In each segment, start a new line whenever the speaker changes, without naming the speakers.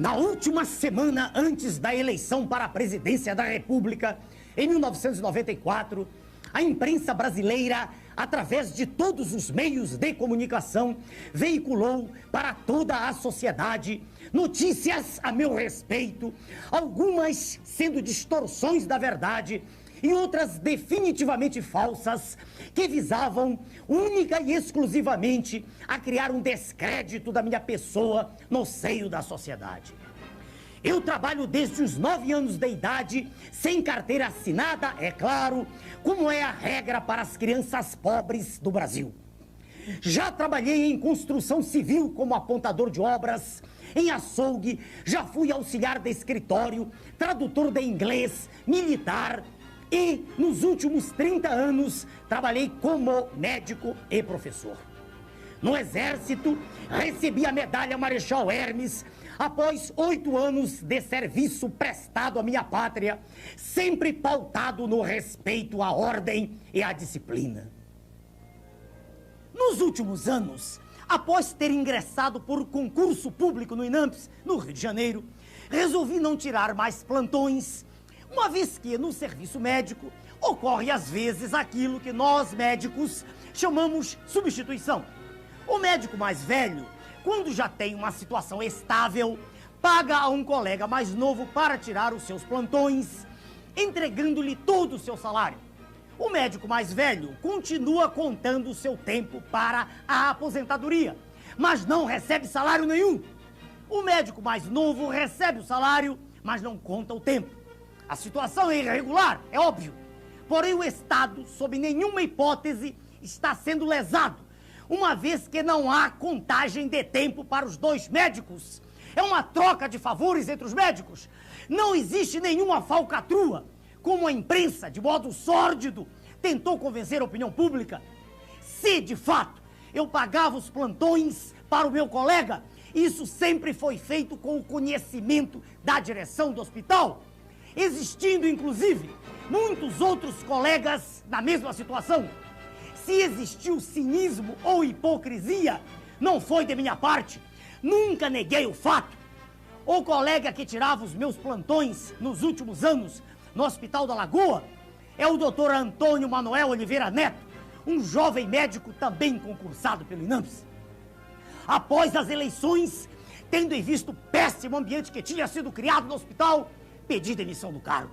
Na última semana antes da eleição para a presidência da República, em 1994, a imprensa brasileira, através de todos os meios de comunicação, veiculou para toda a sociedade notícias a meu respeito, algumas sendo distorções da verdade e outras definitivamente falsas, que visavam única e exclusivamente a criar um descrédito da minha pessoa no seio da sociedade. Eu trabalho desde os 9 anos de idade, sem carteira assinada, é claro, como é a regra para as crianças pobres do Brasil. Já trabalhei em construção civil como apontador de obras, em açougue, já fui auxiliar de escritório, tradutor de inglês, militar e, nos últimos 30 anos, trabalhei como médico e professor. No Exército, recebi a medalha Marechal Hermes após 8 anos de serviço prestado à minha pátria, sempre pautado no respeito à ordem e à disciplina. Nos últimos anos, após ter ingressado por concurso público no INAMPS, no Rio de Janeiro, resolvi não tirar mais plantões, uma vez que no serviço médico ocorre às vezes aquilo que nós médicos chamamos substituição. O médico mais velho, quando já tem uma situação estável, paga a um colega mais novo para tirar os seus plantões, entregando-lhe todo o seu salário. O médico mais velho continua contando o seu tempo para a aposentadoria, mas não recebe salário nenhum. O médico mais novo recebe o salário, mas não conta o tempo. A situação é irregular, é óbvio. Porém, o Estado, sob nenhuma hipótese, está sendo lesado, uma vez que não há contagem de tempo para os dois médicos. É uma troca de favores entre os médicos. Não existe nenhuma falcatrua, como a imprensa, de modo sórdido, tentou convencer a opinião pública. Se, de fato, eu pagava os plantões para o meu colega, isso sempre foi feito com o conhecimento da direção do hospital, existindo, inclusive, muitos outros colegas na mesma situação. Se existiu cinismo ou hipocrisia, não foi de minha parte. Nunca neguei o fato. O colega que tirava os meus plantões nos últimos anos no Hospital da Lagoa é o Dr. Antônio Manuel Oliveira Neto, um jovem médico também concursado pelo INAMPS. Após as eleições, tendo em vista o péssimo ambiente que tinha sido criado no hospital, pedi demissão do cargo.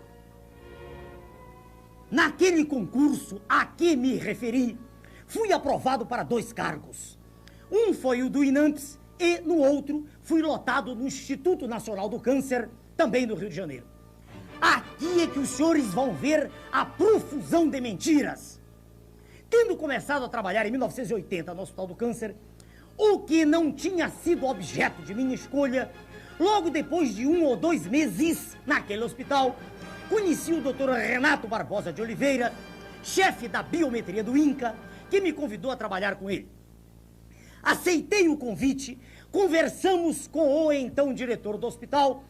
Naquele concurso a que me referi, fui aprovado para 2 cargos. Um foi o do INAMPS e, no outro, fui lotado no Instituto Nacional do Câncer, também no Rio de Janeiro. Aqui é que os senhores vão ver a profusão de mentiras. Tendo começado a trabalhar em 1980 no Hospital do Câncer, o que não tinha sido objeto de minha escolha, logo depois de 1 ou 2 meses naquele hospital, conheci o Dr. Renato Barbosa de Oliveira, chefe da biometria do INCA, que me convidou a trabalhar com ele. Aceitei o convite, conversamos com o então diretor do hospital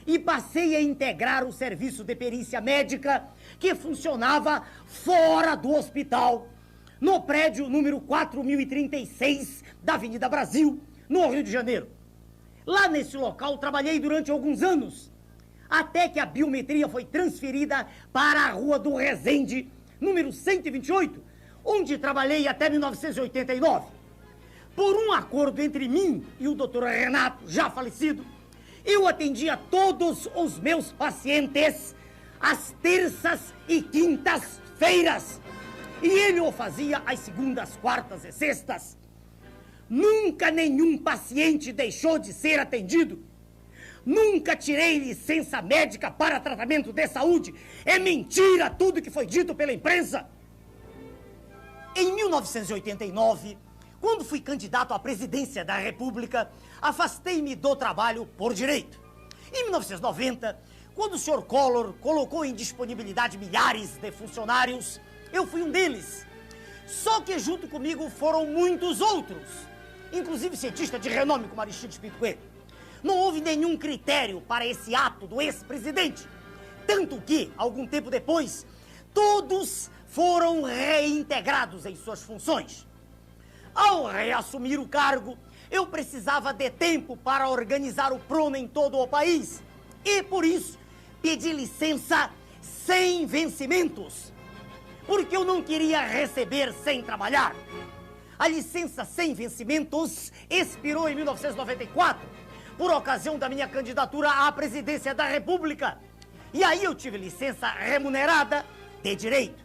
e passei a integrar o serviço de perícia médica que funcionava fora do hospital, no prédio número 4036 da Avenida Brasil, no Rio de Janeiro. Lá nesse local trabalhei durante alguns anos, até que a biometria foi transferida para a Rua do Resende, número 128, onde trabalhei até 1989. Por um acordo entre mim e o Dr. Renato, já falecido, eu atendia todos os meus pacientes às terças e quintas-feiras, e ele o fazia às segundas, quartas e sextas. Nunca nenhum paciente deixou de ser atendido. Nunca tirei licença médica para tratamento de saúde. É mentira tudo que foi dito pela imprensa. Em 1989, quando fui candidato à presidência da República, afastei-me do trabalho por direito. Em 1990, quando o Sr. Collor colocou em disponibilidade milhares de funcionários, eu fui um deles. Só que junto comigo foram muitos outros, inclusive cientistas de renome como Aristides Pinto Coelho. Não houve nenhum critério para esse ato do ex-presidente, tanto que, algum tempo depois, todos foram reintegrados em suas funções. Ao reassumir o cargo, eu precisava de tempo para organizar o Prona em todo o país. E por isso, pedi licença sem vencimentos. Porque eu não queria receber sem trabalhar. A licença sem vencimentos expirou em 1994, por ocasião da minha candidatura à presidência da República. E aí eu tive licença remunerada de direito.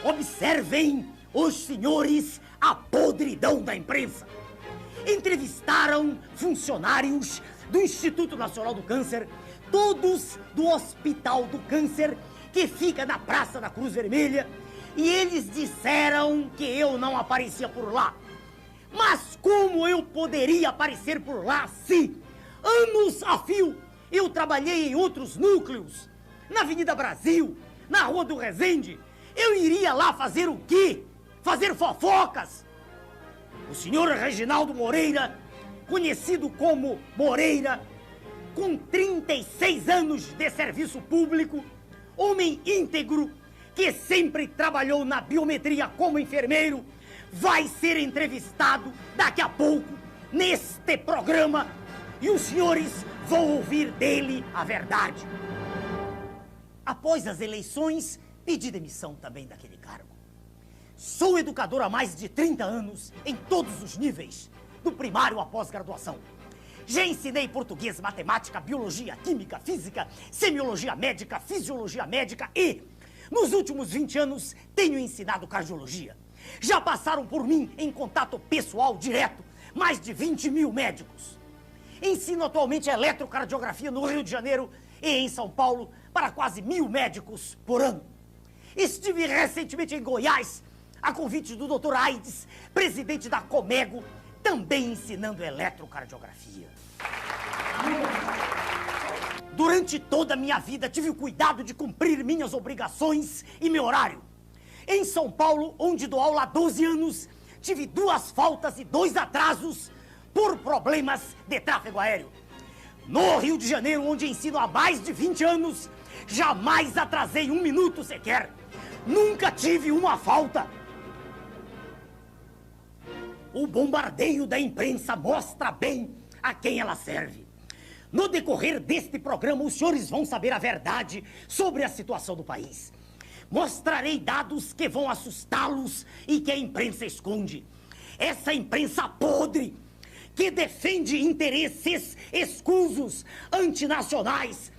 Observem, os senhores, a podridão da imprensa. Entrevistaram funcionários do Instituto Nacional do Câncer, todos do Hospital do Câncer, que fica na Praça da Cruz Vermelha, e eles disseram que eu não aparecia por lá. Mas como eu poderia aparecer por lá se, anos a fio, eu trabalhei em outros núcleos? Na Avenida Brasil, na Rua do Resende. Eu iria lá fazer o quê? Fazer fofocas? O senhor Reginaldo Moreira, conhecido como Moreira, com 36 anos de serviço público, homem íntegro, que sempre trabalhou na biometria como enfermeiro, vai ser entrevistado daqui a pouco neste programa e os senhores vão ouvir dele a verdade. Após as eleições, pedi demissão também daquele cargo. Sou educador há mais de 30 anos em todos os níveis, do primário à pós-graduação. Já ensinei português, matemática, biologia, química, física, semiologia médica, fisiologia médica e, nos últimos 20 anos, tenho ensinado cardiologia. Já passaram por mim em contato pessoal direto mais de 20 mil médicos. Ensino atualmente eletrocardiografia no Rio de Janeiro e em São Paulo para quase 1000 médicos por ano. Estive recentemente em Goiás, a convite do Dr. Aides, presidente da Comego, também ensinando eletrocardiografia. Durante toda a minha vida, tive o cuidado de cumprir minhas obrigações e meu horário. Em São Paulo, onde dou aula há 12 anos, tive 2 faltas e 2 atrasos por problemas de tráfego aéreo. No Rio de Janeiro, onde ensino há mais de 20 anos, jamais atrasei 1 minuto sequer. Nunca tive uma falta. O bombardeio da imprensa mostra bem a quem ela serve. No decorrer deste programa, os senhores vão saber a verdade sobre a situação do país. Mostrarei dados que vão assustá-los e que a imprensa esconde. Essa imprensa podre, que defende interesses escusos, antinacionais,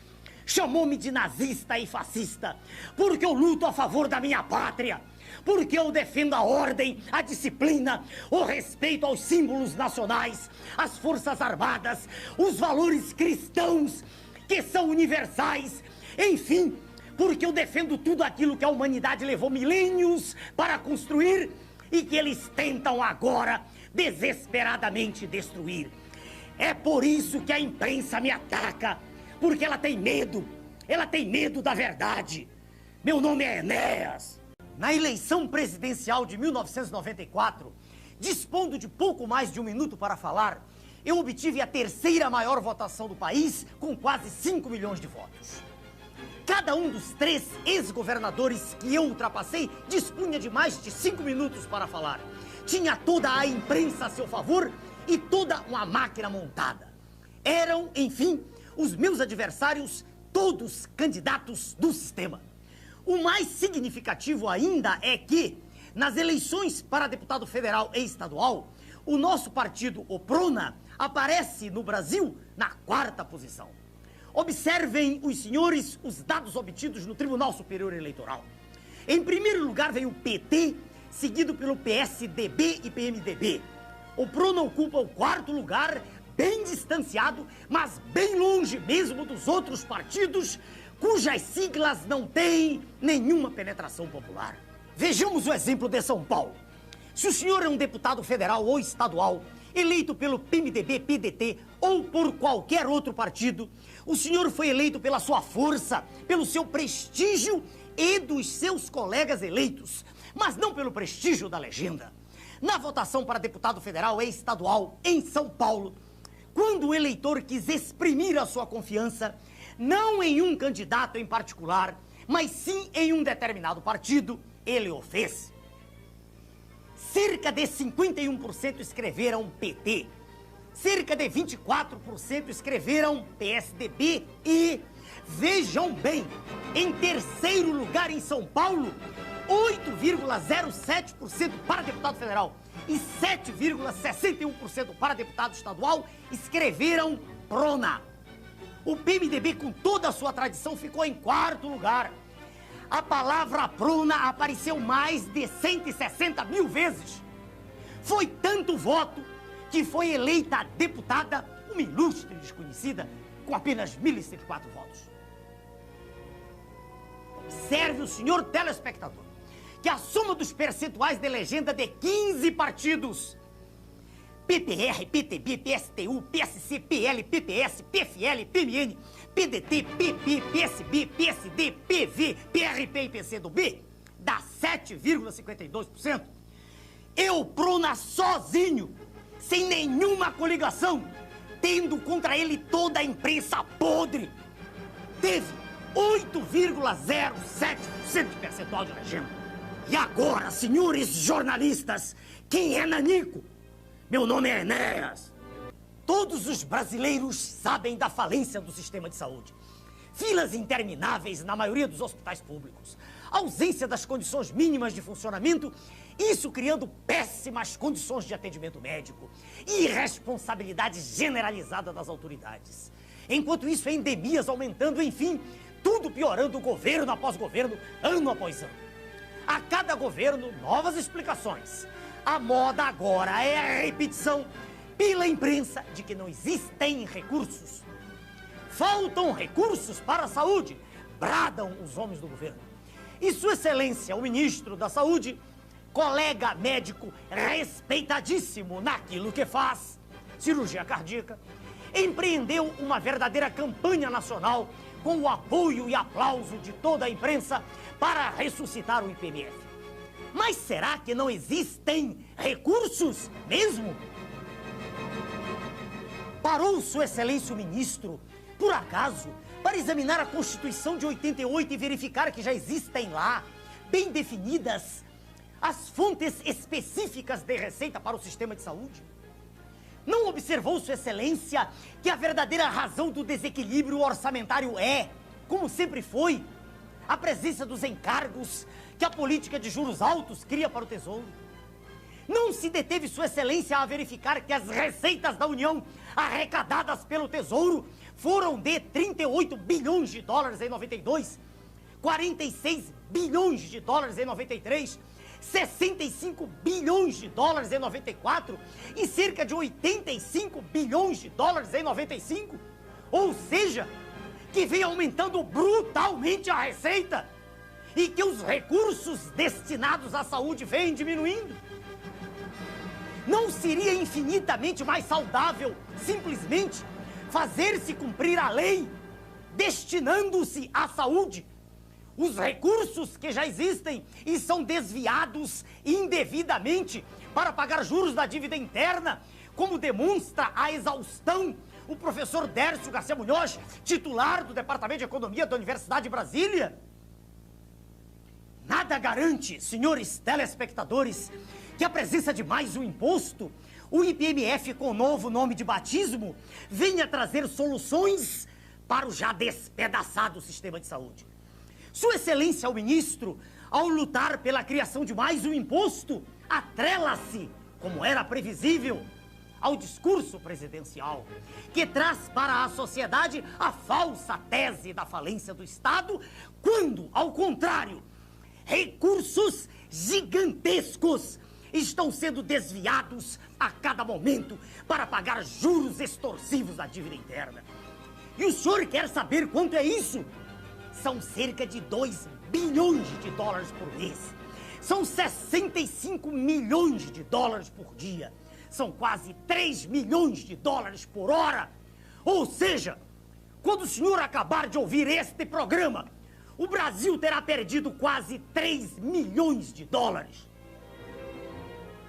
chamou-me de nazista e fascista, porque eu luto a favor da minha pátria, porque eu defendo a ordem, a disciplina, o respeito aos símbolos nacionais, às forças armadas, os valores cristãos, que são universais, enfim, porque eu defendo tudo aquilo que a humanidade levou milênios para construir e que eles tentam agora desesperadamente destruir. É por isso que a imprensa me ataca, porque ela tem medo da verdade. Meu nome é Enéas. Na eleição presidencial de 1994, dispondo de pouco mais de 1 minuto para falar, eu obtive a 3ª maior votação do país, com quase 5 milhões de votos. Cada um dos 3 ex-governadores que eu ultrapassei dispunha de mais de 5 minutos para falar. Tinha toda a imprensa a seu favor e toda uma máquina montada. Eram, enfim, os meus adversários, todos candidatos do sistema. O mais significativo ainda é que, nas eleições para deputado federal e estadual, o nosso partido, o Prona, aparece no Brasil na 4ª posição. Observem, os senhores, os dados obtidos no Tribunal Superior Eleitoral. Em primeiro lugar vem o PT, seguido pelo PSDB e PMDB. O Prona ocupa o 4º lugar, bem distanciado, mas bem longe mesmo dos outros partidos, cujas siglas não têm nenhuma penetração popular. Vejamos o exemplo de São Paulo. Se o senhor é um deputado federal ou estadual, eleito pelo PMDB, PDT ou por qualquer outro partido, o senhor foi eleito pela sua força, pelo seu prestígio e dos seus colegas eleitos, mas não pelo prestígio da legenda. Na votação para deputado federal e estadual em São Paulo, quando o eleitor quis exprimir a sua confiança, não em um candidato em particular, mas sim em um determinado partido, ele o fez. cerca de 51% escreveram PT, cerca de 24% escreveram PSDB e, vejam bem, em terceiro lugar em São Paulo, 8,07% para deputado federal e 7,61% para deputado estadual escreveram PRONA. O PMDB, com toda a sua tradição, ficou em quarto lugar. A palavra PRONA apareceu mais de 160 mil vezes. Foi tanto voto que foi eleita deputada, uma ilustre desconhecida, com apenas 1.104 votos. Observe o senhor telespectador que a soma dos percentuais de legenda de 15 partidos, PPR, PTB, PSTU, PSC, PL, PPS, PFL, PMN, PDT, PP, PSB, PSD, PV, PRP e PCdoB, dá 7,52%. Eu, PRONA, sozinho, sem nenhuma coligação, tendo contra ele toda a imprensa podre, teve 8,07% de percentual de legenda. E agora, senhores jornalistas, quem é Nanico? Meu nome é Enéas. Todos os brasileiros sabem da falência do sistema de saúde. Filas intermináveis na maioria dos hospitais públicos. Ausência das condições mínimas de funcionamento, isso criando péssimas condições de atendimento médico. E irresponsabilidade generalizada das autoridades. Enquanto isso, endemias aumentando, enfim, tudo piorando governo após governo, ano após ano. A cada governo, novas explicações. A moda agora é a repetição pela imprensa de que não existem recursos. Faltam recursos para a saúde, bradam os homens do governo. E Sua Excelência, o ministro da Saúde, colega médico respeitadíssimo naquilo que faz, cirurgia cardíaca, empreendeu uma verdadeira campanha nacional com o apoio e aplauso de toda a imprensa para ressuscitar o IPMF. Mas será que não existem recursos mesmo? Parou Sua Excelência o ministro, por acaso, para examinar a Constituição de 88 e verificar que já existem lá, bem definidas, as fontes específicas de receita para o sistema de saúde? Não observou Sua Excelência que a verdadeira razão do desequilíbrio orçamentário é, como sempre foi, a presença dos encargos que a política de juros altos cria para o Tesouro? Não se deteve Sua Excelência a verificar que as receitas da União arrecadadas pelo Tesouro foram de 38 bilhões de dólares em 92, 46 bilhões de dólares em 93, 65 bilhões de dólares em 94 e cerca de 85 bilhões de dólares em 95? Ou seja, que vem aumentando brutalmente a receita e que os recursos destinados à saúde vêm diminuindo. Não seria infinitamente mais saudável, simplesmente, fazer-se cumprir a lei, destinando-se à saúde os recursos que já existem e são desviados indevidamente para pagar juros da dívida interna, como demonstra a exaustão o professor Dércio Garcia Munhoz, titular do Departamento de Economia da Universidade de Brasília? Nada garante, senhores telespectadores, que a presença de mais um imposto, o IPMF com o novo nome de batismo, venha trazer soluções para o já despedaçado sistema de saúde. Sua Excelência, o ministro, ao lutar pela criação de mais um imposto, atrela-se, como era previsível, ao discurso presidencial, que traz para a sociedade a falsa tese da falência do Estado, quando, ao contrário, recursos gigantescos estão sendo desviados a cada momento para pagar juros extorsivos da dívida interna. E o senhor quer saber quanto é isso? São cerca de 2 bilhões de dólares por mês. São 65 milhões de dólares por dia. São quase 3 milhões de dólares por hora. Ou seja, quando o senhor acabar de ouvir este programa, o Brasil terá perdido quase 3 milhões de dólares.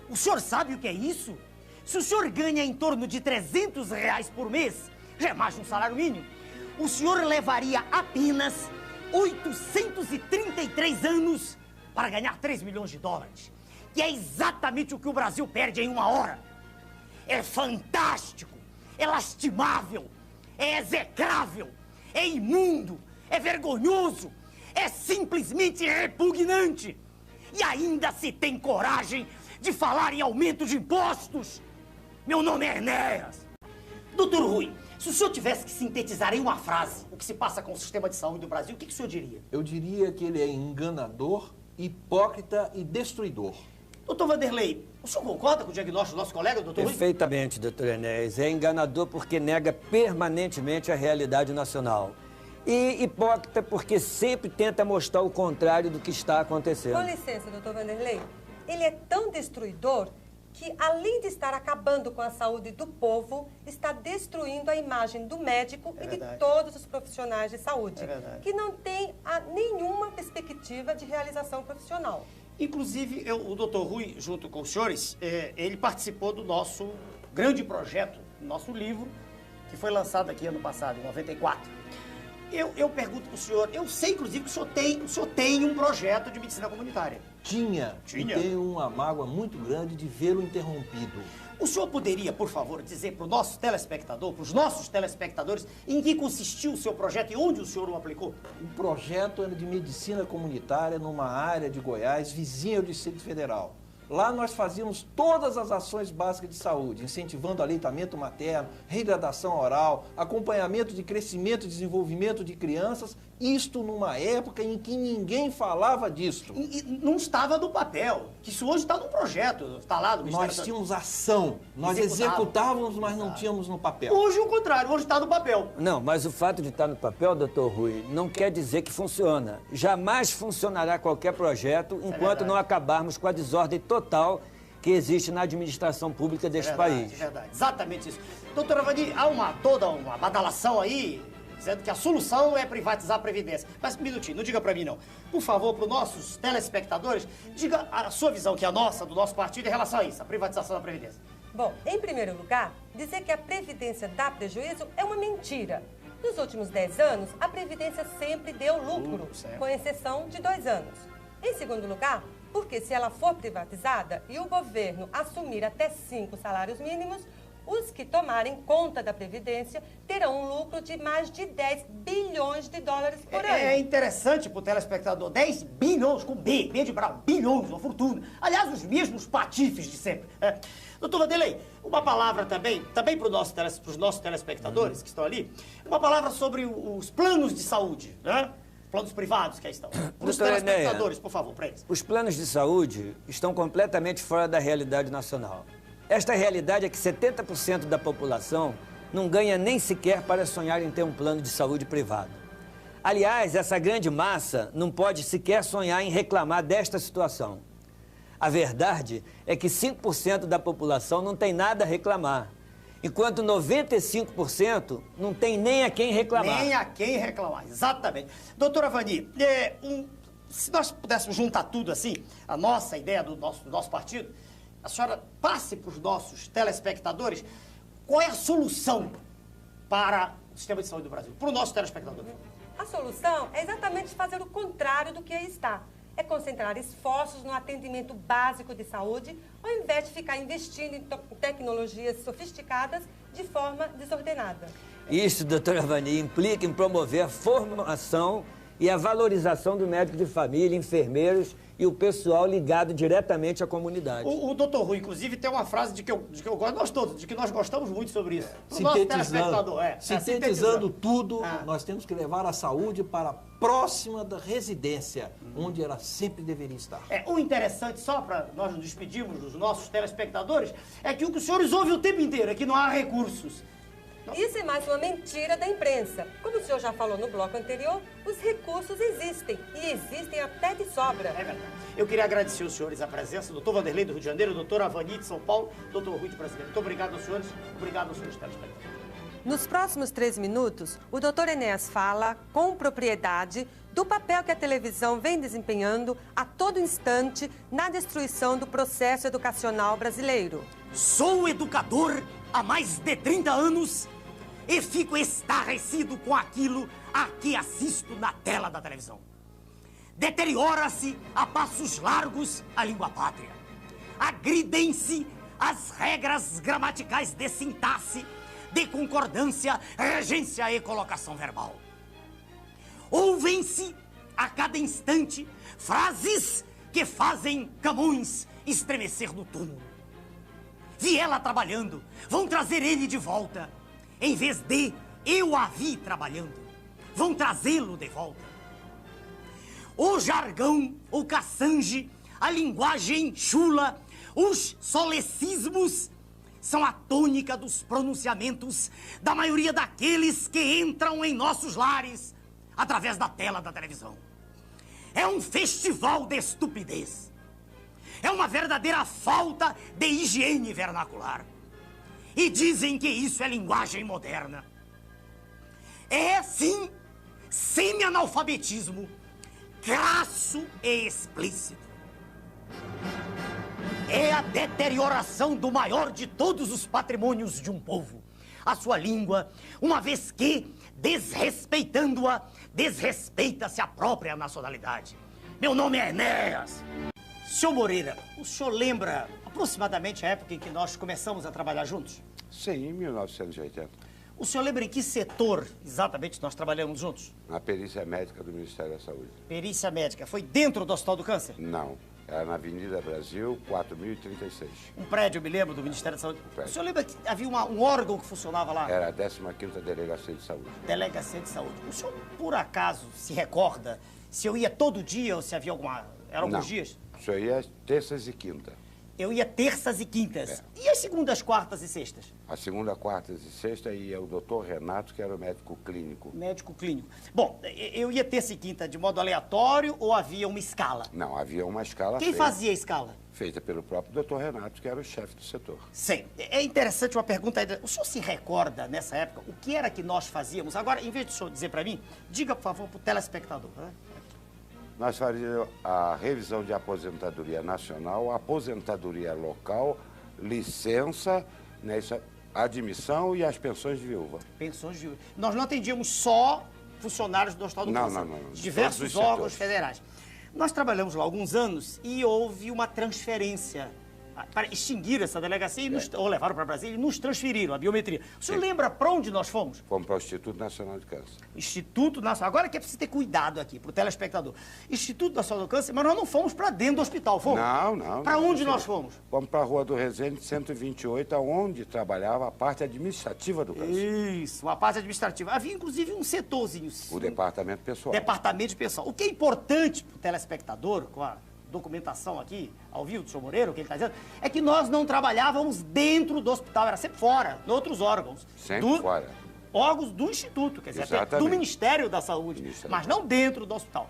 O senhor sabe o que é isso? Se o senhor ganha em torno de R$300 por mês, já é mais de um salário mínimo, o senhor levaria apenas 833 anos para ganhar 3 milhões de dólares. que é exatamente o que o Brasil perde em 1 hora. É fantástico, é lastimável, é execrável, é imundo, é vergonhoso, é simplesmente repugnante. E ainda se tem coragem de falar em aumento de impostos. Meu nome é Enéas. Doutor Rui, se o senhor tivesse que sintetizar em uma frase o que se passa com o sistema de saúde do Brasil, o que o senhor diria?
Eu diria que ele é enganador, hipócrita e destruidor.
Doutor Vanderlei, o senhor concorda com o diagnóstico do nosso colega, doutor Rui?
Perfeitamente, doutor Enéas. É enganador porque nega permanentemente a realidade nacional. E hipócrita porque sempre tenta mostrar o contrário do que está acontecendo.
Com licença, doutor Vanderlei. Ele é tão destruidor que, além de estar acabando com a saúde do povo, está destruindo a imagem do médico e de todos os profissionais de saúde, que não tem nenhuma perspectiva de realização profissional.
Inclusive, o doutor Rui, junto com os senhores, ele participou do nosso grande projeto, do nosso livro, que foi lançado aqui ano passado, em 94. Eu pergunto para o senhor, eu sei, inclusive, que o senhor tem um projeto de medicina comunitária.
Tinha. E tenho uma mágoa muito grande de vê-lo interrompido.
O senhor poderia, por favor, dizer para o nosso telespectador, para os nossos telespectadores, em que consistiu o seu projeto e onde o senhor o aplicou?
O projeto era de medicina comunitária numa área de Goiás, vizinha ao Distrito Federal. Lá nós fazíamos todas as ações básicas de saúde, incentivando aleitamento materno, reidratação oral, acompanhamento de crescimento e desenvolvimento de crianças, isto numa época em que ninguém falava disso.
E não estava no papel, que isso hoje está no projeto, está lá no Ministério.
Nós tínhamos ação, nós executávamos, mas não tínhamos no papel.
Hoje o contrário, hoje está no papel.
Não, mas o fato de estar no papel, doutor Rui, não quer dizer que funciona. Jamais funcionará qualquer projeto enquanto não acabarmos com a desordem total que existe na administração pública deste país.
É verdade, exatamente isso. Doutora Vani, há toda uma badalação aí, dizendo que a solução é privatizar a Previdência. Mas um minutinho, não diga pra mim não. Por favor, para os nossos telespectadores, diga a sua visão, que é a nossa, do nosso partido, em relação a isso, a privatização da Previdência.
Bom, em primeiro lugar, dizer que a Previdência dá prejuízo é uma mentira. Nos últimos 10 anos, a Previdência sempre deu lucro, com exceção de 2 anos. Em segundo lugar, porque se ela for privatizada e o governo assumir até 5 salários mínimos, os que tomarem conta da Previdência terão um lucro de mais de 10 bilhões de dólares por ano.
É interessante para o telespectador, 10 bilhões, com B de bravo, bilhões, uma fortuna. Aliás, os mesmos patifes de sempre. Doutor Vanderlei, uma palavra também para os nossos telespectadores que estão ali, uma palavra sobre os planos de saúde, né? Planos privados que aí estão. Para os telespectadores, por favor, para eles.
Os planos de saúde estão completamente fora da realidade nacional. Esta realidade é que 70% da população não ganha nem sequer para sonhar em ter um plano de saúde privado. Aliás, essa grande massa não pode sequer sonhar em reclamar desta situação. A verdade é que 5% da população não tem nada a reclamar, enquanto 95% não tem nem a quem reclamar.
Nem a quem reclamar, exatamente. Doutora Vani, se nós pudéssemos juntar tudo assim, a nossa ideia do nosso partido, a senhora passe para os nossos telespectadores qual é a solução para o sistema de saúde do Brasil, para o nosso telespectador.
A solução é exatamente fazer o contrário do que aí está. É concentrar esforços no atendimento básico de saúde, ao invés de ficar investindo em tecnologias sofisticadas de forma desordenada.
Isso, doutora Vani, implica em promover a formação e a valorização do médico de família, enfermeiros e o pessoal ligado diretamente à comunidade.
O doutor Rui, inclusive, tem uma frase de que eu gosto, nós todos, de que nós gostamos muito sobre isso.
Sintetizando tudo, nós temos que levar a saúde para próxima da residência, onde ela sempre deveria estar.
O interessante, só para nós nos despedirmos dos nossos telespectadores, é que o que os senhores ouvem o tempo inteiro é que não há recursos.
Isso é mais uma mentira da imprensa. Como o senhor já falou no bloco anterior, os recursos existem, e existem até de sobra.
É verdade. Eu queria agradecer aos senhores a presença, doutor Vanderlei do Rio de Janeiro, doutora Vani de São Paulo, doutor Rui de Brasília. Muito obrigado aos senhores, obrigado aos senhores telespectadores.
Nos próximos 3 minutos, o doutor Enéas fala com propriedade do papel que a televisão vem desempenhando a todo instante na destruição do processo educacional brasileiro.
Sou educador há mais de 30 anos e fico estarrecido com aquilo a que assisto na tela da televisão. Deteriora-se a passos largos a língua pátria. agridem-se as regras gramaticais de sintaxe, de concordância, regência e colocação verbal. Ouvem-se a cada instante frases que fazem Camões estremecer no túmulo. Vi ela trabalhando, vão trazer ele de volta. Em vez de eu a vi trabalhando, vão trazê-lo de volta. O jargão, o caçange, a linguagem chula, os solecismos são a tônica dos pronunciamentos da maioria daqueles que entram em nossos lares através da tela da televisão. É um festival de estupidez. É uma verdadeira falta de higiene vernacular. E dizem que isso é linguagem moderna. É, sim, semi-analfabetismo, crasso e explícito. É a deterioração do maior de todos os patrimônios de um povo, a sua língua, uma vez que, desrespeitando-a, desrespeita-se a própria nacionalidade. Meu nome é Enéas. Senhor Moreira, o senhor lembra aproximadamente a época em que nós começamos a trabalhar juntos?
Sim, em 1980.
O senhor lembra em que setor exatamente nós trabalhamos juntos?
Na perícia médica do Ministério da Saúde.
Perícia médica. Foi dentro do Hospital do Câncer?
Não. Era na Avenida Brasil, 4036.
Um prédio, eu me lembro, do Ministério da Saúde.
Prédio.
O senhor lembra que havia um órgão que funcionava lá?
Era a 15ª Delegacia de Saúde.
Delegacia de Saúde. O senhor, por acaso, se recorda se eu ia todo dia ou se havia alguma... Eram alguns dias?
O senhor ia terças e quinta.
Eu ia terças e quintas. E as segundas, quartas e sextas?
A segunda, quartas e sexta ia o doutor Renato, que era o médico clínico.
Médico clínico. Bom, eu ia terça e quinta de modo aleatório ou havia uma escala?
Não, havia uma escala
Quem fazia a escala?
feita pelo próprio doutor Renato, que era o chefe do setor.
Sim. É interessante uma pergunta aí. O senhor se recorda, nessa época, o que era que nós fazíamos? Agora, em vez de o senhor dizer para mim, diga, por favor, para o telespectador. Né?
Nós fazíamos a revisão de aposentadoria nacional, aposentadoria local, licença, né, admissão e as pensões de viúva.
Pensões de viúva. Nós não atendíamos só funcionários do Hospital do Câncer.
Não.
Diversos órgãos federais. Nós trabalhamos lá alguns anos e houve uma transferência para extinguir essa delegacia ou levaram para Brasília e nos transferiram a biometria. O senhor lembra para onde nós fomos?
Fomos para o Instituto Nacional de Câncer.
Instituto Nacional. Agora que é preciso ter cuidado aqui, para o telespectador. Instituto Nacional do Câncer, mas nós não fomos para dentro do hospital, fomos?
Não.
Para onde nós fomos?
Fomos para a Rua do Resende, 128, onde trabalhava a parte administrativa do câncer.
Isso, a parte administrativa. Havia, inclusive, um setorzinho.
O departamento pessoal.
Departamento de pessoal. O que é importante para o telespectador, com a documentação aqui, ao vivo do senhor Moreira, o que ele está dizendo, é que nós não trabalhávamos dentro do hospital, era sempre fora, em outros órgãos.
Sempre fora.
Órgãos do Instituto, quer dizer, até
Exatamente.
do Ministério da Saúde, mas não dentro do hospital.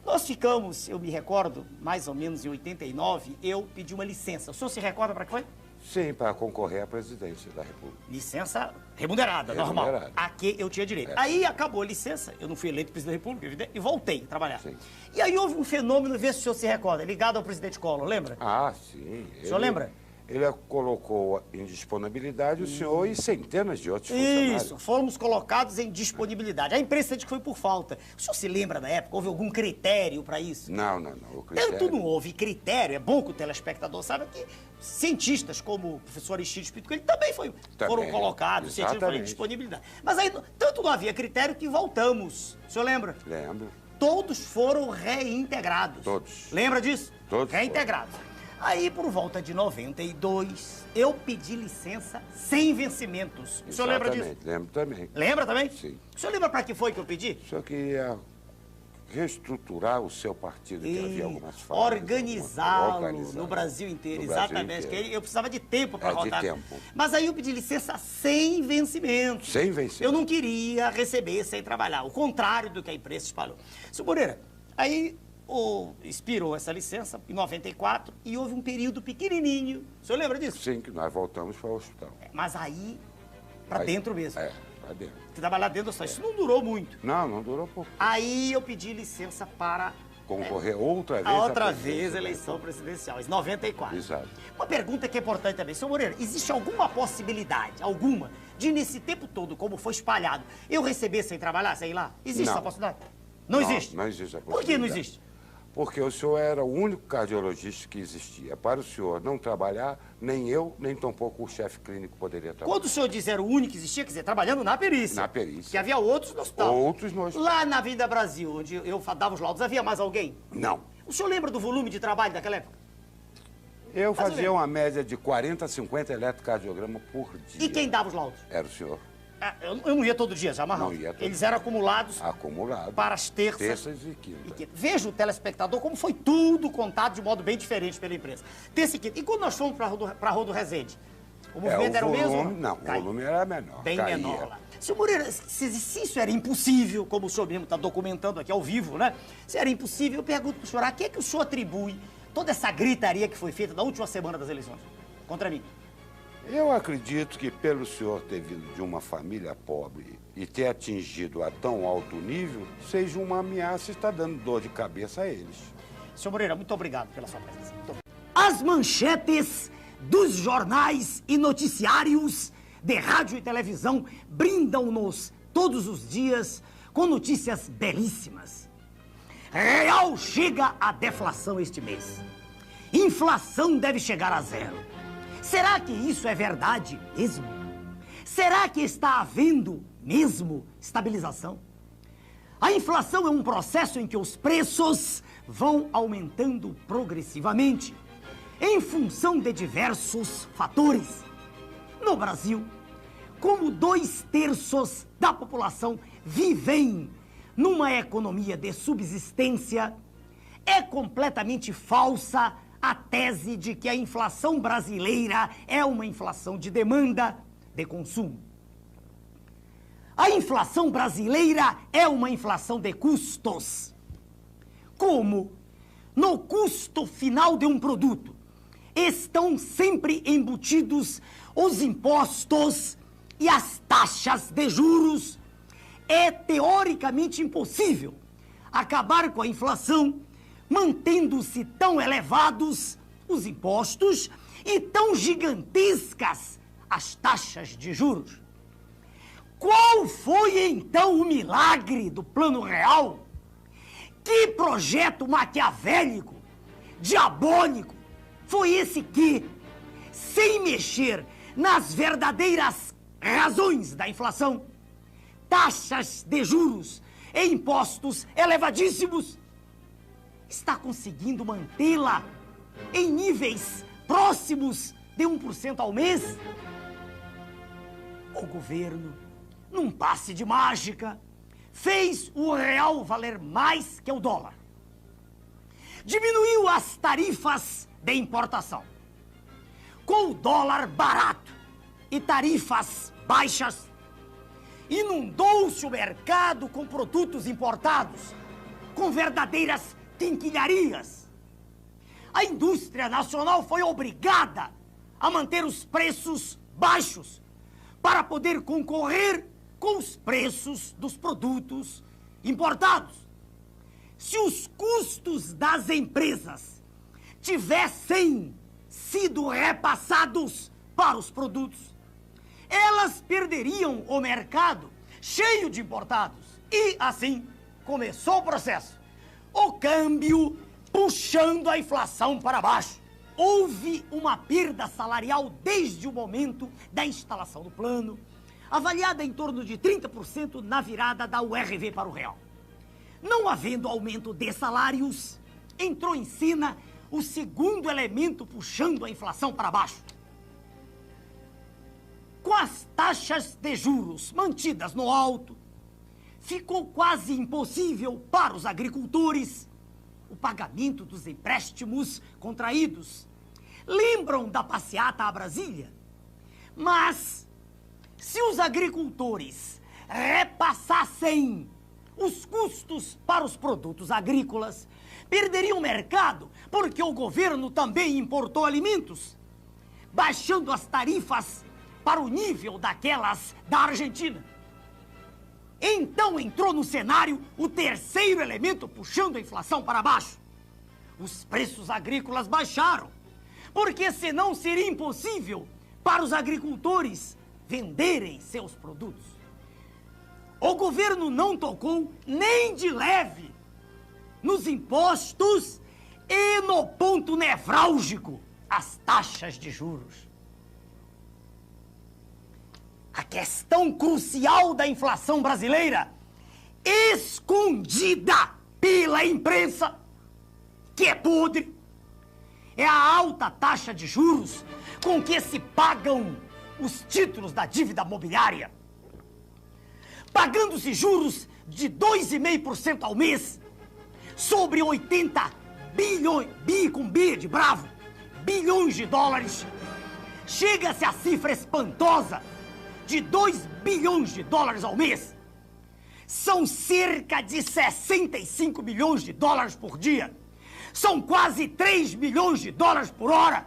Nós ficamos, eu me recordo, mais ou menos em 89, eu pedi uma licença. O senhor se recorda para que foi?
Sim, para concorrer à presidência da República.
Licença remunerada, normal. A que eu tinha direito. Aí acabou a licença, eu não fui eleito presidente da República, evidente, e voltei a trabalhar.
Sim.
E aí houve um fenômeno, vê se o senhor se recorda, ligado ao presidente Collor, lembra?
Ah, sim.
O senhor lembra?
Ele colocou em disponibilidade o senhor e centenas de outros funcionários.
Isso, fomos colocados em disponibilidade. A imprensa diz que foi por falta. O senhor se lembra da época? Houve algum critério para isso?
Não. O critério...
Tanto não houve critério, é bom que o telespectador saiba que cientistas como o professor Aristides Pinto Coelho também foram colocados, cientistas foram em disponibilidade. Mas aí, tanto não havia critério que voltamos. O senhor lembra?
Lembro.
Todos foram reintegrados.
Todos.
Lembra disso?
Todos
reintegrados. Aí, por volta de 92, eu pedi licença sem vencimentos. O senhor lembra disso?
Lembro também.
Lembra também?
Sim.
O senhor lembra para que foi que eu pedi?
O senhor queria reestruturar o seu partido, que havia algumas falhas.
Organizá-lo no Brasil inteiro,
no Brasil
exatamente.
inteiro.
Que eu precisava de tempo para rodar.
De tempo.
Mas aí eu pedi licença sem vencimento.
Sem vencimento.
Eu não queria receber sem trabalhar. O contrário do que a imprensa espalhou. Senhor Moreira, aí expirou essa licença em 94 e houve um período pequenininho. O senhor lembra disso?
Sim, que nós voltamos para o hospital.
Mas aí, para dentro mesmo.
Para dentro.
Trabalhar dentro do hospital. Isso não durou muito.
Não durou pouco.
Aí eu pedi licença para...
Concorrer outra vez
outra vez a eleição presidencial, em 94.
Exato.
Uma pergunta que é importante também. Senhor Moreira, existe alguma possibilidade, de nesse tempo todo, como foi espalhado, eu receber sem trabalhar, sei lá? Existe essa possibilidade? Não existe?
Não existe a possibilidade.
Por que não existe?
Porque o senhor era o único cardiologista que existia. Para o senhor não trabalhar, nem eu, nem tampouco o chefe clínico poderia trabalhar.
Quando o senhor diz era o único que existia, quer dizer, trabalhando na perícia.
Na perícia.
Porque havia outros no hospital.
Outros no hospital.
Lá na Avenida Brasil, onde eu dava os laudos, havia mais alguém?
Não.
O senhor lembra do volume de trabalho daquela época?
Eu fazia uma média de 40 a 50 eletrocardiogramas por dia.
E quem dava os laudos?
Era o senhor.
Eu não ia todo dia, já amarrava.
Não ia todo
Eles eram acumulados
Acumulado.
para as
Terças e quintas.
Veja o telespectador como foi tudo contado de modo bem diferente pela imprensa. Terça e quinta. E quando nós fomos para a Rua do Resende? O movimento era o mesmo?
Não, o volume era menor.
Bem menor lá. Senhor Moreira, se isso era impossível, como o senhor mesmo está documentando aqui ao vivo, né? Se era impossível, eu pergunto para o senhor, a que é que o senhor atribui toda essa gritaria que foi feita na última semana das eleições contra mim?
Eu acredito que pelo senhor ter vindo de uma família pobre e ter atingido a tão alto nível, seja uma ameaça e está dando dor de cabeça a eles.
Senhor Moreira, muito obrigado pela sua presença. As manchetes dos jornais e noticiários de rádio e televisão brindam-nos todos os dias com notícias belíssimas. Real chega a deflação este mês. Inflação deve chegar a zero. Será que isso é verdade mesmo? Será que está havendo mesmo estabilização? A inflação é um processo em que os preços vão aumentando progressivamente em função de diversos fatores. No Brasil, como 2/3 da população vivem numa economia de subsistência, é completamente falsa a tese de que a inflação brasileira é uma inflação de demanda, de consumo. A inflação brasileira é uma inflação de custos. Como no custo final de um produto estão sempre embutidos os impostos e as taxas de juros, é teoricamente impossível acabar com a inflação mantendo-se tão elevados os impostos e tão gigantescas as taxas de juros. Qual foi então o milagre do Plano Real? Que projeto maquiavélico, diabólico, foi esse que, sem mexer nas verdadeiras razões da inflação, taxas de juros e impostos elevadíssimos, está conseguindo mantê-la em níveis próximos de 1% ao mês? O governo, num passe de mágica, fez o real valer mais que o dólar. Diminuiu as tarifas de importação. Com o dólar barato e tarifas baixas, inundou-se o mercado com produtos importados, com verdadeiras quinquilharias. A indústria nacional foi obrigada a manter os preços baixos para poder concorrer com os preços dos produtos importados. Se os custos das empresas tivessem sido repassados para os produtos, elas perderiam o mercado cheio de importados. E assim começou o processo. O câmbio puxando a inflação para baixo. Houve uma perda salarial desde o momento da instalação do plano, avaliada em torno de 30% na virada da URV para o real. Não havendo aumento de salários, entrou em cena o segundo elemento puxando a inflação para baixo. Com as taxas de juros mantidas no alto, ficou quase impossível para os agricultores o pagamento dos empréstimos contraídos. Lembram da passeata a Brasília? Mas, se os agricultores repassassem os custos para os produtos agrícolas, perderiam mercado, porque o governo também importou alimentos, baixando as tarifas para o nível daquelas da Argentina. Então entrou no cenário o terceiro elemento puxando a inflação para baixo. Os preços agrícolas baixaram, porque senão seria impossível para os agricultores venderem seus produtos. O governo não tocou nem de leve nos impostos e no ponto nevrálgico, as taxas de juros. A questão crucial da inflação brasileira, escondida pela imprensa, que é podre, é a alta taxa de juros com que se pagam os títulos da dívida mobiliária. Pagando-se juros de 2,5% ao mês sobre 80 bilhões, com B de bravo, bilhões de dólares, chega-se à cifra espantosa de 2 bilhões de dólares ao mês. São cerca de 65 milhões de dólares por dia. São quase 3 milhões de dólares por hora.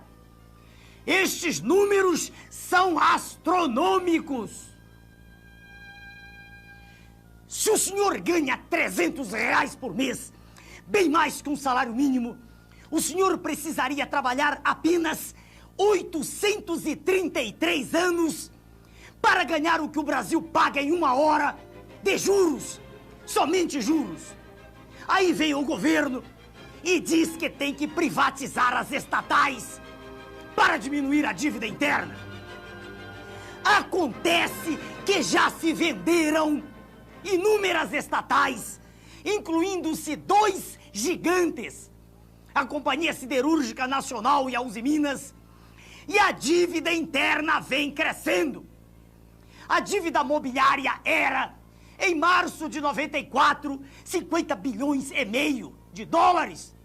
Estes números são astronômicos. Se o senhor ganha R$300 por mês, bem mais que um salário mínimo, o senhor precisaria trabalhar apenas 833 anos para ganhar o que o Brasil paga em 1 hora de juros, somente juros. Aí vem o governo e diz que tem que privatizar as estatais para diminuir a dívida interna. Acontece que já se venderam inúmeras estatais, incluindo-se 2 gigantes, a Companhia Siderúrgica Nacional e a Usiminas, e a dívida interna vem crescendo. A dívida mobiliária era, em março de 94, 50 bilhões e meio de dólares.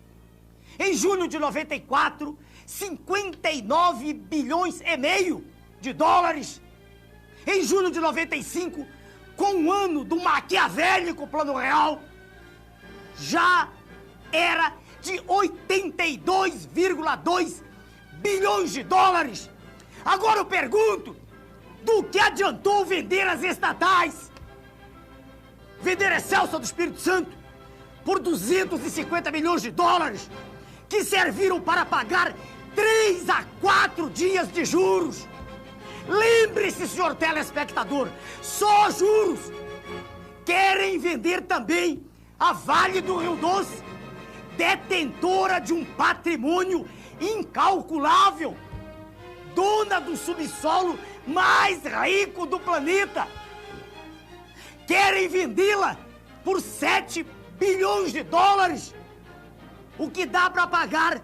Em julho de 94, 59 bilhões e meio de dólares. Em julho de 95, com o ano do maquiavélico Plano Real, já era de 82,2 bilhões de dólares. Agora eu pergunto, do que adiantou vender as estatais? Vender a Excelsa do Espírito Santo por 250 milhões de dólares, que serviram para pagar 3 a 4 dias de juros. Lembre-se, senhor telespectador, só juros. Querem vender também a Vale do Rio Doce, detentora de um patrimônio incalculável, dona do subsolo mais rico do planeta. Querem vendê-la por 7 bilhões de dólares, o que dá para pagar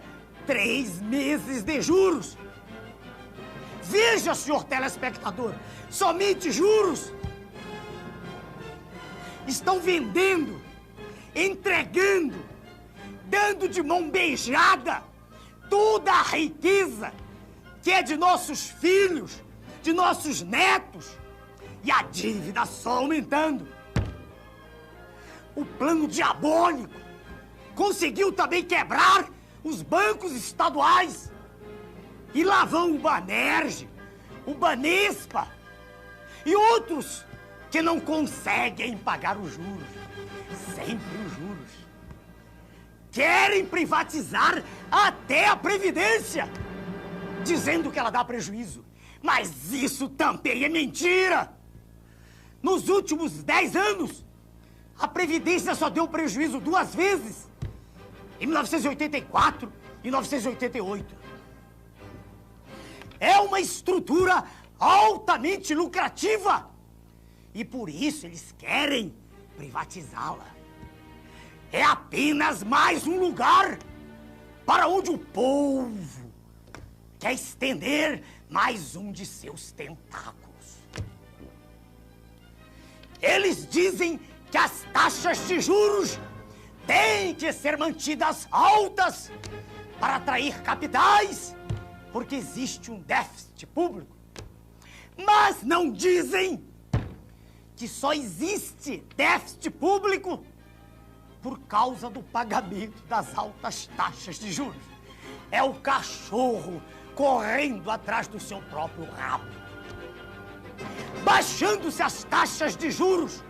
3 meses de juros. Veja, senhor telespectador, somente juros. Estão vendendo, entregando, dando de mão beijada toda a riqueza que é de nossos filhos, de nossos netos, e a dívida só aumentando. O plano diabólico conseguiu também quebrar os bancos estaduais. E lá vão o Banerj, o Banespa e outros que não conseguem pagar os juros. Sempre os juros. Querem privatizar até a Previdência, dizendo que ela dá prejuízo. Mas isso também é mentira. Nos últimos 10 anos, a Previdência só deu prejuízo 2 vezes, em 1984 e 1988. É uma estrutura altamente lucrativa e por isso eles querem privatizá-la. É apenas mais um lugar para onde o povo quer estender mais um de seus tentáculos. Eles dizem que as taxas de juros têm que ser mantidas altas para atrair capitais, porque existe um déficit público. Mas não dizem que só existe déficit público por causa do pagamento das altas taxas de juros. É o cachorro correndo atrás do seu próprio rabo. Baixando-se as taxas de juros,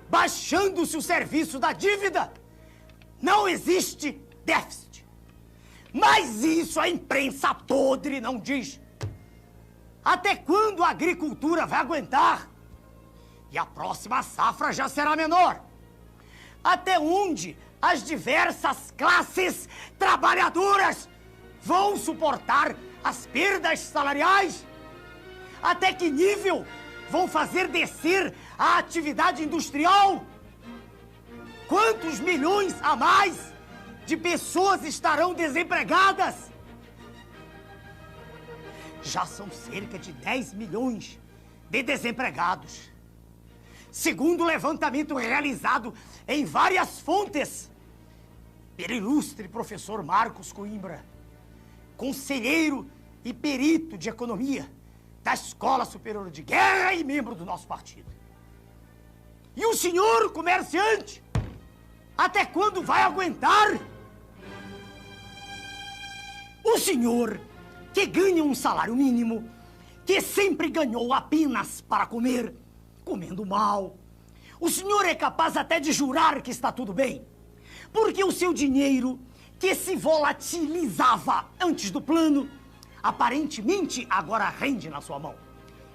baixando-se o serviço da dívida, não existe déficit. Mas isso a imprensa podre não diz. Até quando a agricultura vai aguentar? E a próxima safra já será menor. Até onde as diversas classes trabalhadoras vão suportar as perdas salariais? Até que nível vão fazer descer a atividade industrial? Quantos milhões a mais de pessoas estarão desempregadas? Já são cerca de 10 milhões de desempregados. Segundo o levantamento realizado em várias fontes pelo ilustre professor Marcos Coimbra, conselheiro e perito de economia da Escola Superior de Guerra e membro do nosso partido. E o senhor, comerciante, até quando vai aguentar? O senhor, que ganha um salário mínimo, que sempre ganhou apenas para comer, comendo mal, o senhor é capaz até de jurar que está tudo bem, porque o seu dinheiro, que se volatilizava antes do plano, aparentemente agora rende na sua mão.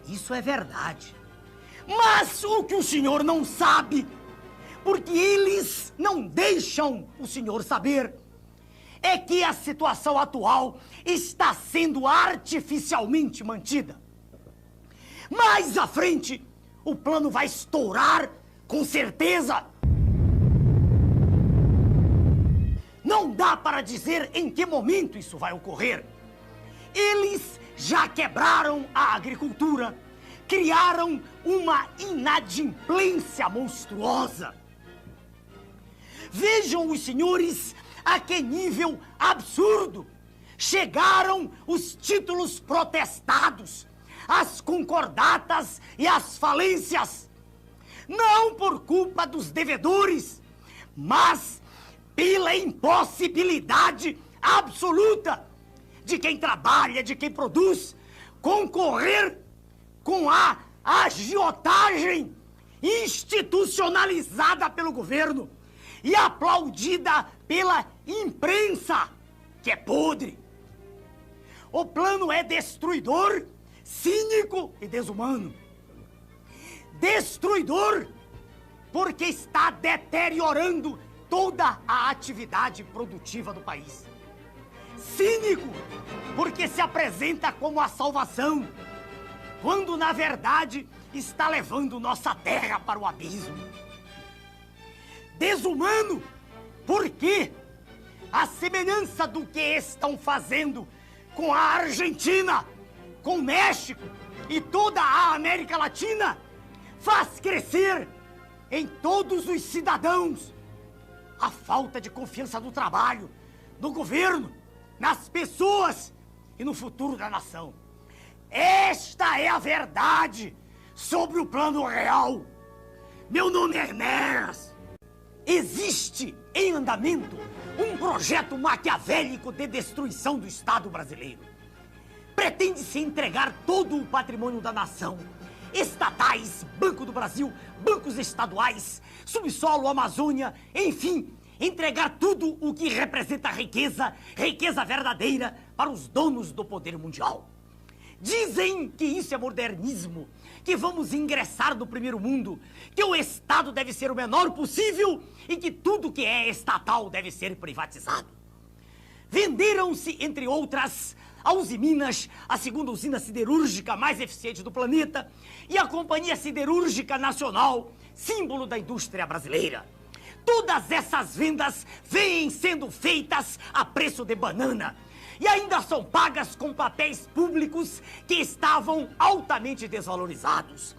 Isso é verdade. Mas o que o senhor não sabe, porque eles não deixam o senhor saber, é que a situação atual está sendo artificialmente mantida. Mais à frente, o plano vai estourar, com certeza. Não dá para dizer em que momento isso vai ocorrer. Eles já quebraram a agricultura, criaram uma inadimplência monstruosa. Vejam os senhores a que nível absurdo chegaram os títulos protestados, as concordatas e as falências. Não por culpa dos devedores, mas pela impossibilidade absoluta de quem trabalha, de quem produz, concorrer com a agiotagem institucionalizada pelo governo e aplaudida pela imprensa, que é podre. O plano é destruidor, cínico e desumano. Destruidor porque está deteriorando toda a atividade produtiva do país. Cínico porque se apresenta como a salvação, quando na verdade está levando nossa terra para o abismo. Desumano porque, à semelhança do que estão fazendo com a Argentina, com o México e toda a América Latina, faz crescer em todos os cidadãos a falta de confiança no trabalho, no governo, nas pessoas e no futuro da nação. Esta é a verdade sobre o plano real. Meu nome é Enéas. Existe em andamento um projeto maquiavélico de destruição do Estado brasileiro. Pretende-se entregar todo o patrimônio da nação, estatais, Banco do Brasil, bancos estaduais, subsolo, Amazônia, enfim, entregar tudo o que representa riqueza, riqueza verdadeira, para os donos do poder mundial. Dizem que isso é modernismo, que vamos ingressar no primeiro mundo, que o Estado deve ser o menor possível e que tudo que é estatal deve ser privatizado. Venderam-se, entre outras, a Usiminas, a segunda usina siderúrgica mais eficiente do planeta, e a Companhia Siderúrgica Nacional, símbolo da indústria brasileira. Todas essas vendas vêm sendo feitas a preço de banana e ainda são pagas com papéis públicos que estavam altamente desvalorizados.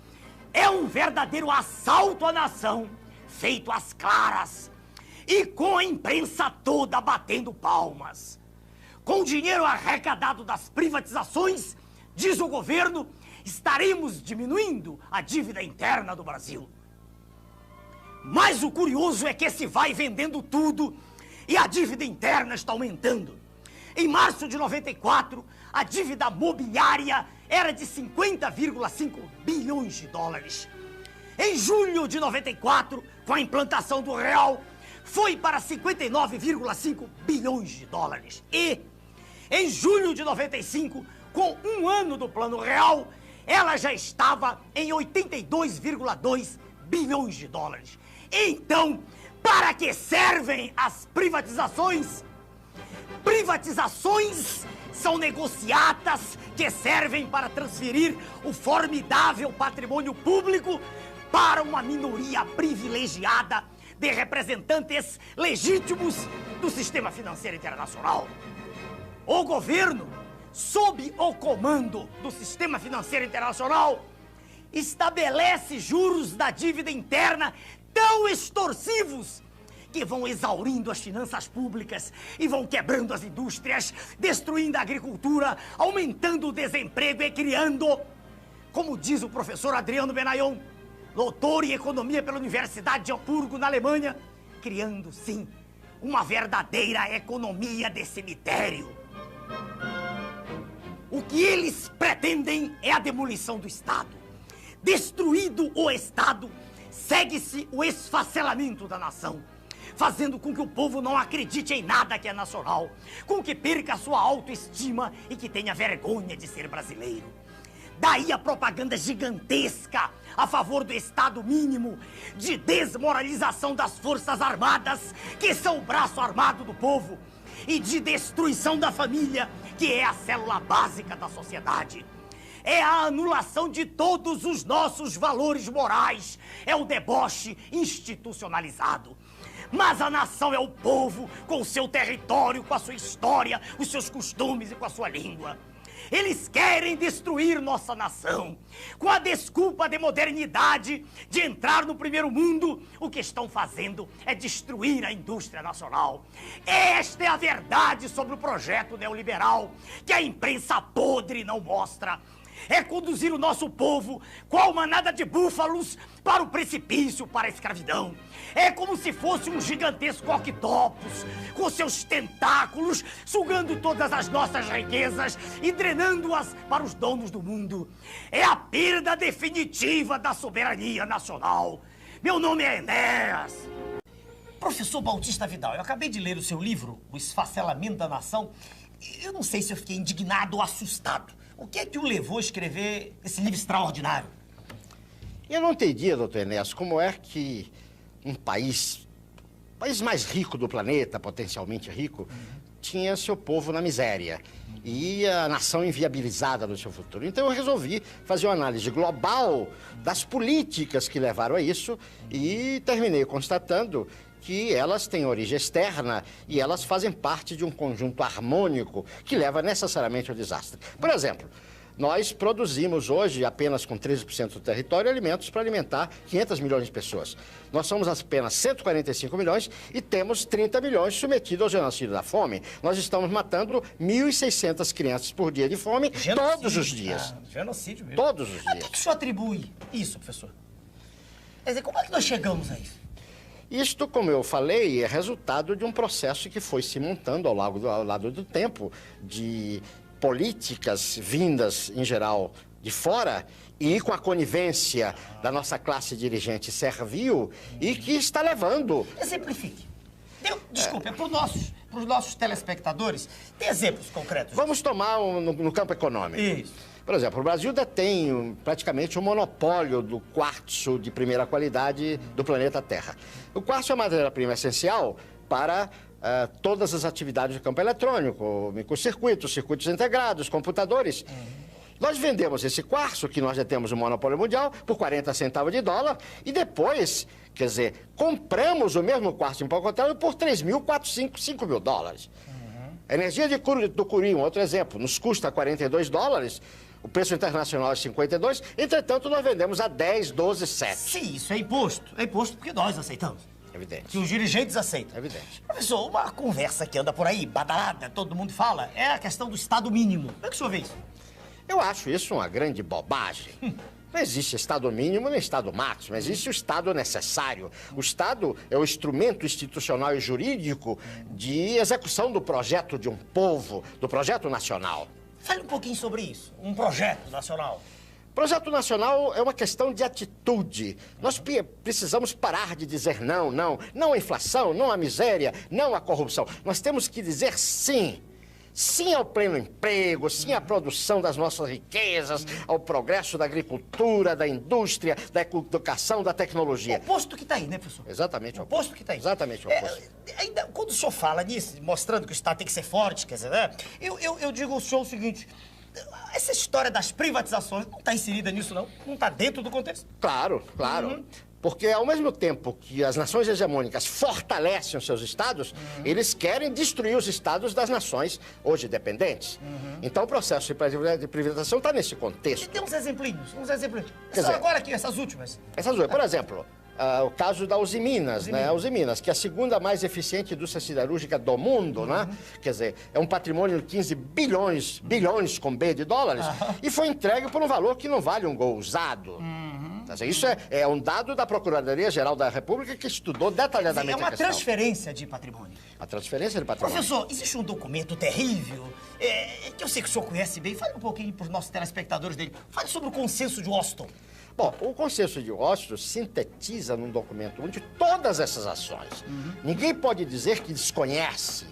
É um verdadeiro assalto à nação, feito às claras, e com a imprensa toda batendo palmas. Com o dinheiro arrecadado das privatizações, diz o governo, estaremos diminuindo a dívida interna do Brasil. Mas o curioso é que se vai vendendo tudo e a dívida interna está aumentando. Em março de 94, a dívida mobiliária era de 50,5 bilhões de dólares. Em julho de 94, com a implantação do real, foi para 59,5 bilhões de dólares. E, em julho de 95, com um ano do plano real, ela já estava em 82,2 bilhões de dólares. Então, Para que servem as privatizações? Privatizações são negociatas que servem para transferir o formidável patrimônio público para uma minoria privilegiada de representantes legítimos do sistema financeiro internacional. O governo, sob o comando do sistema financeiro internacional, estabelece juros da dívida interna tão extorsivos que vão exaurindo as finanças públicas e vão quebrando as indústrias, destruindo a agricultura, aumentando o desemprego e criando, como diz o professor Adriano Benayon, doutor em economia pela Universidade de Hamburgo, na Alemanha, criando, sim, uma verdadeira economia de cemitério. O que eles pretendem é a demolição do Estado. Destruído o Estado, segue-se o esfacelamento da nação, fazendo com que o povo não acredite em nada que é nacional, com que perca a sua autoestima e que tenha vergonha de ser brasileiro. Daí a propaganda gigantesca a favor do Estado mínimo, de desmoralização das Forças Armadas, que são o braço armado do povo, e de destruição da família, que é a célula básica da sociedade. É a anulação de todos os nossos valores morais, é o deboche institucionalizado. Mas a nação é o povo, com o seu território, com a sua história, os seus costumes e com a sua língua. Eles querem destruir nossa nação. Com a desculpa de modernidade, de entrar no primeiro mundo, o que estão fazendo é destruir a indústria nacional. Esta é a verdade sobre o projeto neoliberal, que a imprensa podre não mostra. É conduzir o nosso povo, qual manada de búfalos, para o precipício, para a escravidão. É como se fosse um gigantesco octopus, com seus tentáculos, sugando todas as nossas riquezas e drenando-as para os donos do mundo. É a perda definitiva da soberania nacional. Meu nome é Enéas.
Professor Bautista Vidal, eu acabei de ler o seu livro, O Esfacelamento da Nação. Eu não sei se eu fiquei indignado ou assustado. O que é que o levou a escrever esse livro extraordinário?
Eu não entendia, doutor Enéas, como é que um país mais rico do planeta, potencialmente rico, tinha seu povo na miséria e a nação inviabilizada no seu futuro. Então eu resolvi fazer uma análise global das políticas que levaram a isso e terminei constatando que elas têm origem externa e elas fazem parte de um conjunto harmônico que leva necessariamente ao desastre. Por exemplo, nós produzimos hoje, apenas com 13% do território, alimentos para alimentar 500 milhões de pessoas. Nós somos apenas 145 milhões e temos 30 milhões submetidos ao genocídio da fome. Nós estamos matando 1.600 crianças por dia de fome, todos os dias.
Genocídio mesmo.
Todos os
A
dias.
que o senhor atribui isso, professor? Quer dizer, como é que nós chegamos a isso?
Isto, como eu falei, é resultado de um processo que foi se montando ao lado do tempo, de políticas vindas, em geral, de fora, e com a conivência da nossa classe dirigente servil, e que está levando...
Exemplifique. Desculpe, para os nossos telespectadores, tem exemplos concretos?
Vamos tomar no campo econômico.
Isso.
Por exemplo, o Brasil detém praticamente um monopólio do quartzo de primeira qualidade do planeta Terra. O quartzo é uma matéria-prima essencial para todas as atividades do campo eletrônico, microcircuitos, circuitos integrados, computadores. Nós vendemos esse quartzo, que nós já temos um monopólio mundial, por 40 centavos de dólar, e depois, quer dizer, compramos o mesmo quartzo em pacoteado por 5 mil dólares. A energia do Cury, um outro exemplo, nos custa 42 dólares, o preço internacional é 52, entretanto, nós vendemos a 10, 12, 7.
Sim, isso é imposto. É imposto porque nós aceitamos.
Evidente.
Que os dirigentes aceitam.
Evidente.
Professor, uma conversa que anda por aí, badalada, todo mundo fala, é a questão do Estado mínimo. Como é que o senhor vê isso?
Eu acho isso uma grande bobagem. Não existe Estado mínimo nem Estado máximo, existe o Estado necessário. O Estado é o instrumento institucional e jurídico de execução do projeto de um povo, do projeto nacional.
Fale um pouquinho sobre isso, um projeto nacional.
Projeto nacional é uma questão de atitude. Nós precisamos parar de dizer não à inflação, não à miséria, não à corrupção. Nós temos que dizer sim. sim ao pleno emprego, sim à produção das nossas riquezas, ao progresso da agricultura, da indústria, da educação, da tecnologia.
O oposto que está aí, né, professor?
Exatamente
o oposto que está aí.
Exatamente o oposto.
Ainda, quando o senhor fala nisso, mostrando que o Estado tem que ser forte, quer dizer, né? Eu digo ao senhor o seguinte: essa história das privatizações não está inserida nisso, não? Não está dentro do contexto?
Claro, claro. Porque ao mesmo tempo que as nações hegemônicas fortalecem os seus estados, eles querem destruir os estados das nações hoje dependentes. Então o processo de privatização está nesse contexto.
Tem uns exemplinhos,
Quer dizer,
agora aqui, essas últimas.
Por exemplo, o caso da Uzi Minas, né? A Uzi Minas, que é a segunda mais eficiente indústria siderúrgica do mundo, né? Quer dizer, é um patrimônio de 15 bilhões com B de dólares, e foi entregue por um valor que não vale um gol usado. Quer dizer, isso é um dado da Procuradoria-Geral da República que estudou detalhadamente a questão.
É uma transferência de patrimônio.
A transferência de patrimônio.
Professor, existe um documento terrível, que eu sei que o senhor conhece bem. Fale um pouquinho para os nossos telespectadores dele. Fale sobre o Consenso de Washington.
Bom, o Consenso de Washington sintetiza num documento onde todas essas ações. Ninguém pode dizer que desconhece,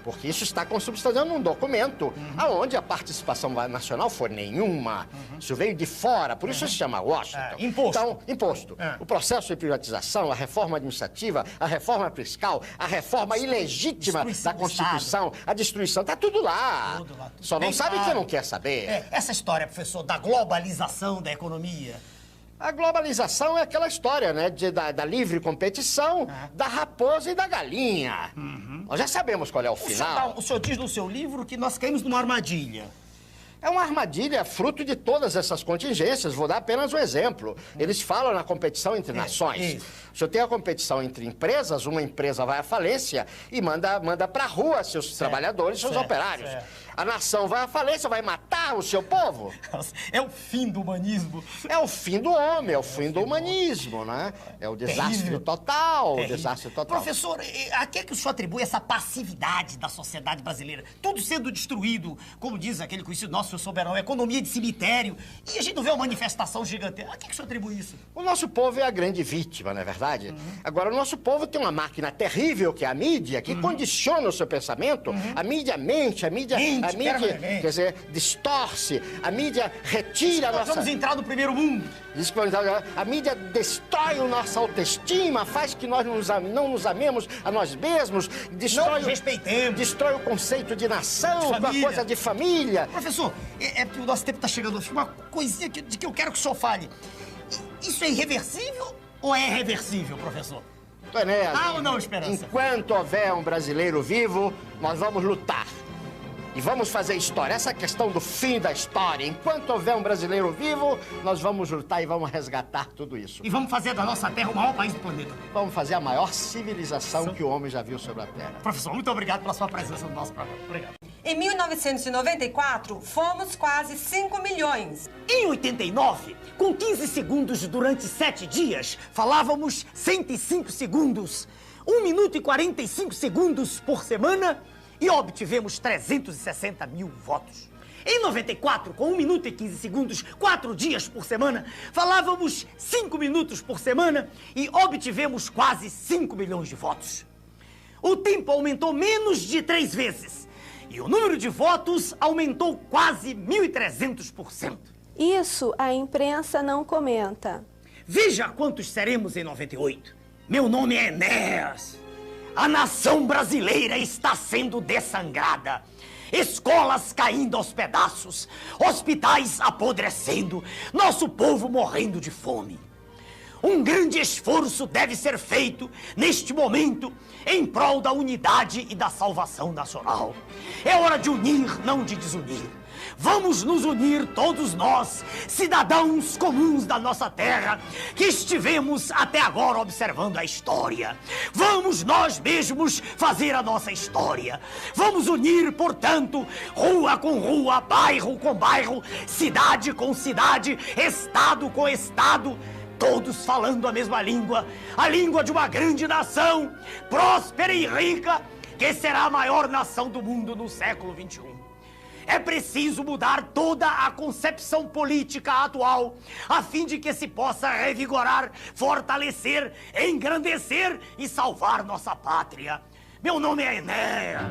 porque isso está consubstanciado num documento onde a participação nacional foi nenhuma. Isso veio de fora, por isso se chama Washington.
Imposto.
Então, imposto. O processo de privatização, a reforma administrativa, a reforma fiscal, a reforma ilegítima da Constituição, a destruição, está tudo lá.
Tudo lá.
Só não sabe quem não quer saber.
Essa história, professor, da globalização da economia.
A globalização é aquela história, né, da livre competição, da raposa e da galinha. Nós já sabemos qual é o final.
O senhor diz no seu livro que nós caímos numa armadilha.
É uma armadilha fruto de todas essas contingências. Vou dar apenas um exemplo. Eles falam na competição entre nações. O senhor tem a competição entre empresas, uma empresa vai à falência e manda pra rua seus trabalhadores, seus operários. A nação vai à falência, vai matar o seu povo.
É o fim do humanismo.
É o fim do homem, é o fim do humanismo, né? É o desastre total, o desastre total.
Professor, a que é que o senhor atribui essa passividade da sociedade brasileira? Tudo sendo destruído, como diz aquele conhecido nosso, o soberano, economia de cemitério, e a gente não vê uma manifestação gigantesca. A que é que o senhor atribui isso?
O nosso povo é a grande vítima, não é verdade? Agora, o nosso povo tem uma máquina terrível, que é a mídia, que condiciona o seu pensamento. A mídia mente, a mídia, quer dizer, distorce, a mídia retira a nossa...
Nós vamos entrar no primeiro mundo.
A mídia destrói a nossa autoestima, faz que nós não nos amemos a nós mesmos,
não nos respeitemos.
Destrói o conceito de nação, uma coisa de família.
Professor, porque o nosso tempo está chegando ao fim, uma coisinha de que eu quero que o senhor fale. Isso é irreversível ou é reversível, professor?
Enéas,
há ou não esperança?
Enquanto houver um brasileiro vivo, nós vamos lutar. E vamos fazer história. Essa questão do fim da história. Enquanto houver um brasileiro vivo, nós vamos lutar e vamos resgatar tudo isso.
E vamos fazer da nossa terra o maior país do planeta.
Vamos fazer a maior civilização que o homem já viu sobre a Terra.
Professor, muito obrigado pela sua presença no nosso programa. Obrigado.
Em 1994, fomos quase 5 milhões.
Em 89, com 15 segundos durante 7 dias, falávamos 105 segundos. 1 minuto e 45 segundos por semana e obtivemos 360 mil votos. Em 94, com 1 minuto e 15 segundos, 4 dias por semana, falávamos 5 minutos por semana e obtivemos quase 5 milhões de votos. O tempo aumentou menos de 3 vezes e o número de votos aumentou quase 1.300%.
Isso a imprensa não comenta.
Veja quantos seremos em 98. Meu nome é Enéas. A nação brasileira está sendo dessangrada. Escolas caindo aos pedaços, hospitais apodrecendo, nosso povo morrendo de fome. Um grande esforço deve ser feito, neste momento, em prol da unidade e da salvação nacional. É hora de unir, não de desunir. Vamos nos unir todos nós, cidadãos comuns da nossa terra, que estivemos até agora observando a história. Vamos nós mesmos fazer a nossa história. Vamos unir, portanto, rua com rua, bairro com bairro, cidade com cidade, estado com estado, todos falando a mesma língua, a língua de uma grande nação, próspera e rica, que será a maior nação do mundo no século XXI. É preciso mudar toda a concepção política atual, a fim de que se possa revigorar, fortalecer, engrandecer e salvar nossa pátria. Meu nome é Enéas.